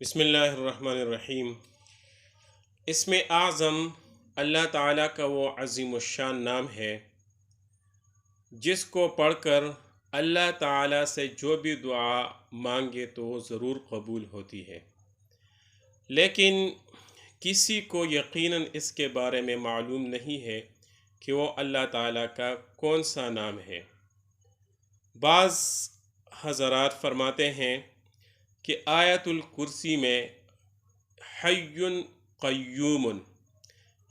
بسم اللہ الرحمن الرحیم۔ اسم اعظم اللہ تعالیٰ کا وہ عظیم الشان نام ہے جس کو پڑھ کر اللہ تعالیٰ سے جو بھی دعا مانگے تو وہ ضرور قبول ہوتی ہے، لیکن کسی کو یقیناً اس کے بارے میں معلوم نہیں ہے کہ وہ اللہ تعالیٰ کا کون سا نام ہے۔ بعض حضرات فرماتے ہیں کہ آیت الکرسی میں حی قیوم،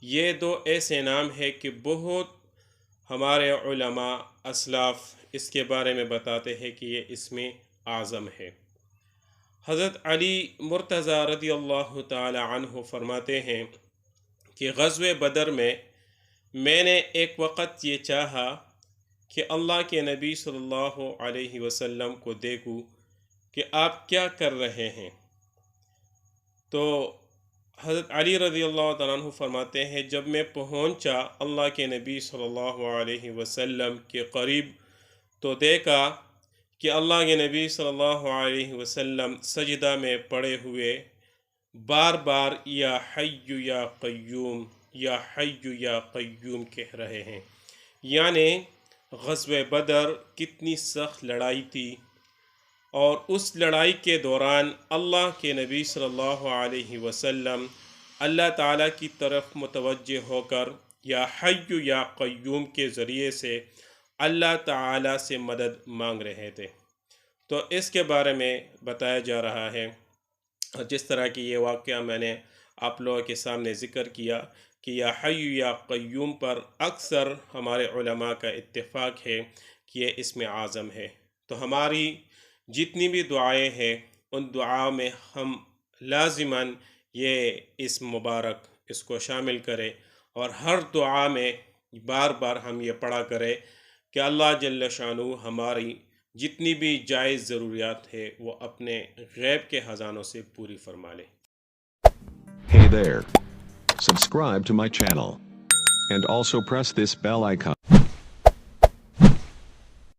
یہ دو ایسے نام ہیں کہ بہت ہمارے علماء اسلاف اس کے بارے میں بتاتے ہیں کہ یہ اسم اعظم ہے۔ حضرت علی مرتضیٰ رضی اللہ تعالی عنہ فرماتے ہیں کہ غزوہ بدر میں نے ایک وقت یہ چاہا کہ اللہ کے نبی صلی اللہ علیہ وسلم کو دیکھوں کہ آپ کیا کر رہے ہیں، تو حضرت علی رضی اللہ تعالیٰ عنہ فرماتے ہیں جب میں پہنچا اللہ کے نبی صلی اللہ علیہ وسلم کے قریب تو دیکھا کہ اللہ کے نبی صلی اللہ علیہ وسلم سجدہ میں پڑے ہوئے بار بار یا حی یا قیوم یا حی یا قیوم کہہ رہے ہیں۔ یعنی غزوہ بدر کتنی سخت لڑائی تھی، اور اس لڑائی کے دوران اللہ کے نبی صلی اللہ علیہ وسلم اللہ تعالیٰ کی طرف متوجہ ہو کر یا حی یا قیوم کے ذریعے سے اللہ تعالیٰ سے مدد مانگ رہے تھے۔ تو اس کے بارے میں بتایا جا رہا ہے، اور جس طرح کی یہ واقعہ میں نے آپ لوگوں کے سامنے ذکر کیا کہ یا حی یا قیوم پر اکثر ہمارے علماء کا اتفاق ہے کہ یہ اسم اعظم ہے۔ تو ہماری جتنی بھی دعائیں ہیں ان دعاؤں میں ہم لازماً یہ اسم مبارک اس کو شامل کریں، اور ہر دعا میں بار بار ہم یہ پڑھا کریں کہ اللہ جل شانہ ہماری جتنی بھی جائز ضروریات ہے وہ اپنے غیب کے خزانوں سے پوری فرما لے۔ Hey there. Subscribe to my channel. And also press this bell icon.